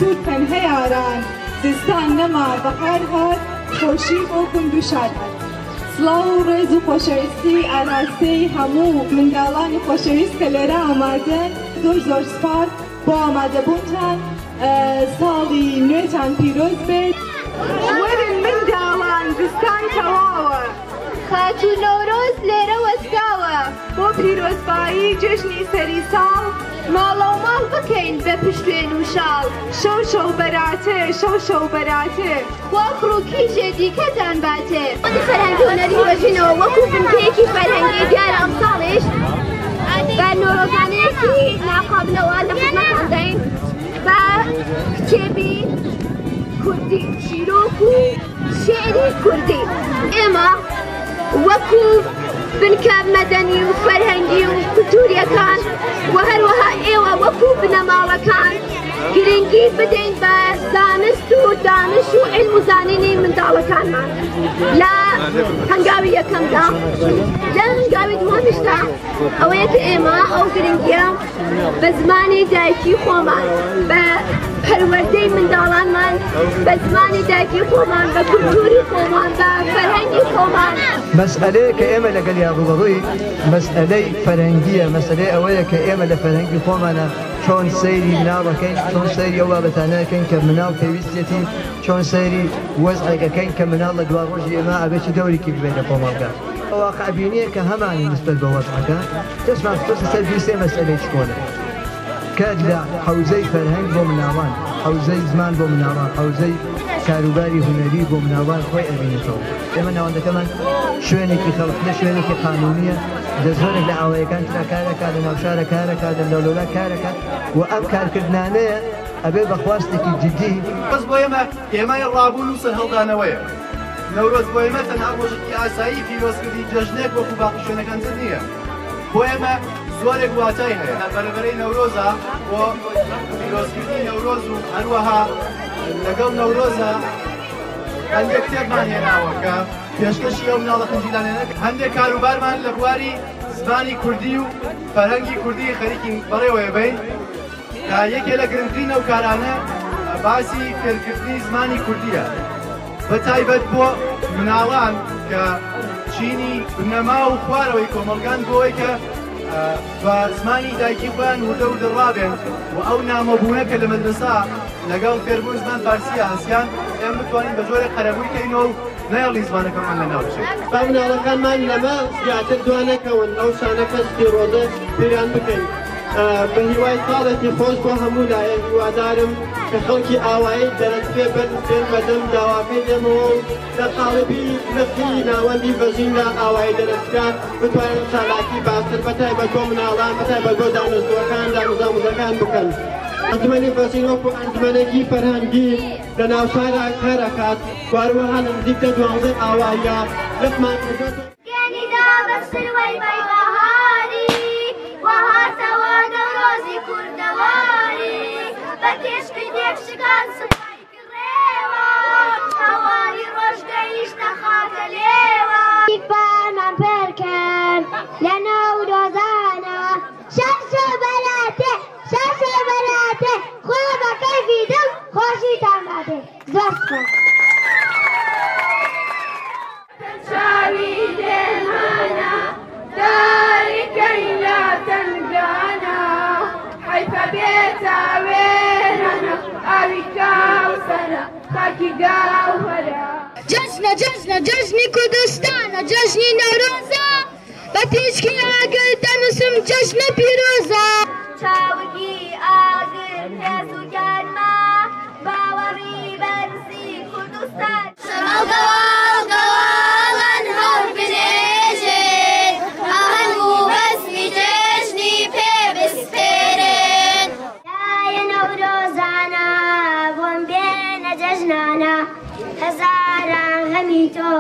سوود پەنهەیاران زستان نەما بەهار هات خۆشی بۆ کند و شاد هات. سڵاو و ڕێز و خۆشەویستی ئاراستەی هەموو منداڵانی خۆشەویست کە لێرە ئامادەن زۆر سپاس بۆ ئامادەبوونتان. ساڵی نوێتان پیرۆز بێت. وەرن منداڵان زستان تەواوە. خاتوو نەورۆز لێرە وەستاوە بۆ پیرۆزبایی جژنی سەری ساڵ. ماڵە و ماڵ بکەین بە پشتێن و شاڵ. شەو بەراتێ شەو بەراتێ خوا فڕووکی ژێدیکەتان باتێ. خۆی فەرهەنگی و هونەری هۆژینەوە وەکو بنکەیەکی فەرهەنگی دیارە ئەمساڵیش بە نۆرۆزانەیەکی ناقابلەوە لە خزمەتان دەین بە کتێبی کوردی چیرۆک و شێعری کوردی. ئێمە وەکو بنکە مەدەنی و فەرهەنگی و کولتوریەکان و هەروەها ئێوە وەکو بنەماڵەکان گرنگی بدەین بە زانست و دانش و علم و زانینی منداڵەکانمان لە هەنگاوی یەکەمدا. لە هەنگاوی دووەمیشدا ئەوەیە کە ئێمە ئەو گرنگیە بە زمانی دایکی خۆمان بە پەروەردەی منداڵانمان بە زمانی دایکی خۆمان بە کولتوری خۆمان بە فەرهەنگی خۆمان. مەسئلەیە کە ئێمە لەگەڵ ڕوبەڕووی مەسئلەی فەرهەنگیە. مەسئلەی ئەوەیە کە ئێمە لە فەرهەنگی خۆمانە چۆن سەیری مناڵەکەین، چۆن سەیری ئەو بابەتانەکەین کە مناڵ پێویستێتی، چۆن سەیری وەزعەکەین کە مناڵ لە دوا ڕۆژی ئێمە ئەبێتی دەورێکی ببێت لە کۆمەڵگا. واقعبینیە کە هەمانی نسبەت بە وەزعەکە دەستمان خۆسە سەر دووسێ مەسئلەی چکۆنە کە لە حەوزەی فەرهەنگ بۆ مناڵان، حەوزەی زمان بۆ مناڵان، حەوزەی کاروباری هونەری بۆ مناڵان خۆی ئەبینێتەوە. ئێمە ناوەندەکەمان شوێنێکی خەڵکیە، شوێنێکی قانونیە، زۆرێک لە ئاوایەکان ترا کارەکە، لە ناوشارە کارەکە، لە لەولۆلا کارەکە و ئەم کارکردانەیە ئەبێ بە خواستێکی جدی. بەس بۆ ئێمە ڕابوون و سەرهەڵدانەوەیە. نەورۆز بۆ ئێمە تەنها ڕۆژێکی ئاسایی پیرۆزکردی جەژنێک وەکو باقی شوێنەکان تر نییە. بۆ ئێمە زۆرێک واتای هەیە بەرەبەرەی نەورۆزە بۆ پیرۆزکردی نەورۆز و هەروەها لەگەڵ نەورۆزە هەندێک کتێبمان هێناوە کە پێشکەشی ئەو مناڵە خنجیلانێنە هەندێک کاروبارمان لە بواری زمانی کوردی و فەرهەنگی کوردی خەریکی بەڕێوەیە بین کە یەکێ لە گرنگترین ئەو کارانە باسی فێرکردنی زمانی کوردیە بە تایبەت بۆ مناڵان کە چینی بنەما و خوارەوەی کۆمەڵگان بۆی کە بە زمانی دایکی خۆیان وردە و دەڕابێن و ئەو نامەبوونەکە لە مەدرسە لەگەڵ فێربوون زمان فارسیە هەستیان ئێمە بتوانین بە زۆرێک قەرەبووی کەینەوە و نەیەڵی زمانەکەمان لە ناو بچێت. با مناڵەکانمان لەمە زیاتر دوانەکەون ئەو شانەکە سپیرۆزە پێیان بکەین. بە هیوای ساڵێکی خۆش بۆ هەموو لایە هیوادارم کە خەڵکی ئاوایی دەرەچێ بەرزێن بەدەم داواکەی دێمەوە و لە قاڵبی نفتی ناوەندی بەژیندا ئاوایی دەرەچکات بتوانن چالاکی باشتر بەتایبەت بۆ مناڵان بەتایبەت بۆ دانوستوەکان داموزاموزەکان بکەن. ئەنجومەنی بەژین وەکو ئەنجومەنێکی فەرهەنگی لە ناوشارە کارەکات واروەها لە نزیکتە 12 ئاواییە لەفمان وهاتەوە نەورۆزی کوردەواری بە کێشکردێک شکان سوپای کڕێوە هەواری ڕۆژگەیشتە خاکە لێوە پارمان پێرکەن لە نەورۆزانە شەمسە بەلاتێ خۆ بە کەیفی دڵ خۆشیتان باتێ. زۆر سپاس. چاوی دێمانە دارەکەی لا تەنگانە حەیفە بێتاوێرانە ئاوی کاوسەرە خاکی گاوهەرە. جەژنی کوردستانە جەژنی نەورۆزە بە تیشکی ئاگر دەنووسم جەژنە پیرۆزە. چاوکی ئاگر هێز و گەرمە باوەڕی بەرزی کوردستان گەواڵان هەڵ بنێژێن هەموو بەسمی جەژنی پێ بسپێرن. لایە نەورۆزانە بۆم بێنە جەژنانە هەزاران غەمی تۆ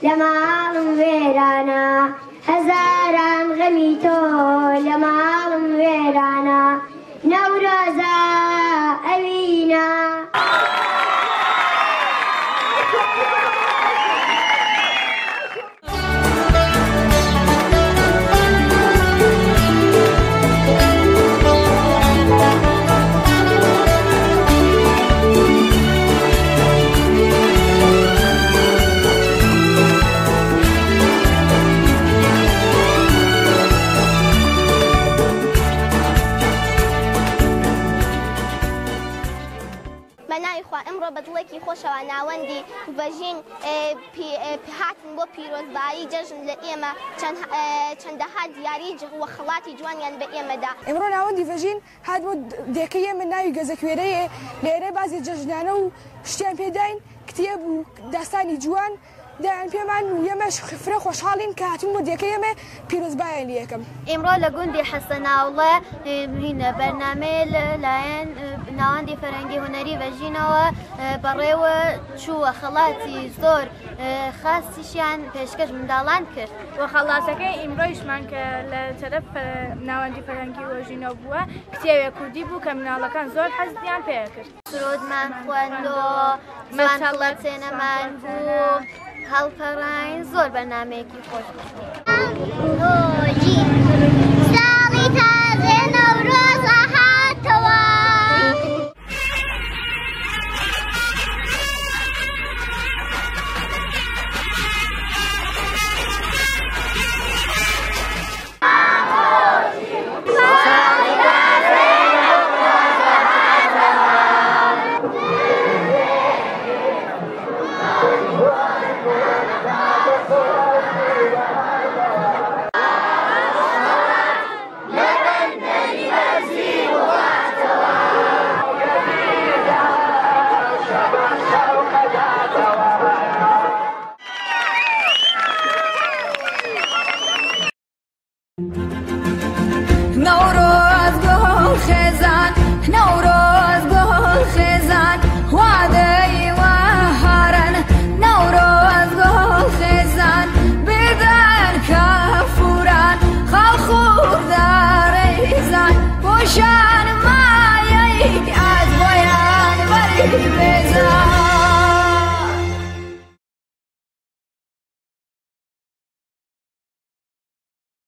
لە ماڵم وێرانە هەزاران غەمی تۆ لە ماڵم وێرانە نەورۆزە ئەوینە. بەناوی خوا ئەمڕۆ بەدڵێکی خۆشەوە ناوەندی ڤەژین هاتن بۆ پیرۆزبایی جەژن لە ئێمە چەندەها دیاری وەخەڵاتی جوانیان بە ئێمەدا. ئەمڕۆ ناوەندی ڤەژین هات بۆ دێکەی ئێمە ناوی گەزەکوێرەیە لێرە بازی جەژنانە و شتیان پێداین کتێب و داستانی جوان دایان پێمان و ئێمەش فرە خۆشحاڵین کە هاتوون بۆ دێکەی ئێمە پیرۆزبایان لە یەکەم. ئێمڕۆ لە گوندی حەسەناوڵە هینە بەرنامەیە لەلایەن ناوەندی فەرهەنگی هونەری ڤەژینەوە بەڕێوە چووە خەڵاتی زۆر خاصیشیان پێشکەش منداڵان کرد. وە خەڵاتەکەی ئیمڕۆیشمان کە لە تەرەف ناوەندی فەرهەنگی ڤەژینەوە بووە کتێوێ کوردی بوو کە مناڵەکان زۆر حەزیان پێ کرد. سرۆدمان خوێندەوە مەسەڵەتێنەمان بوو هەڵپەڕین زۆر بەرنامەیەکی خۆش.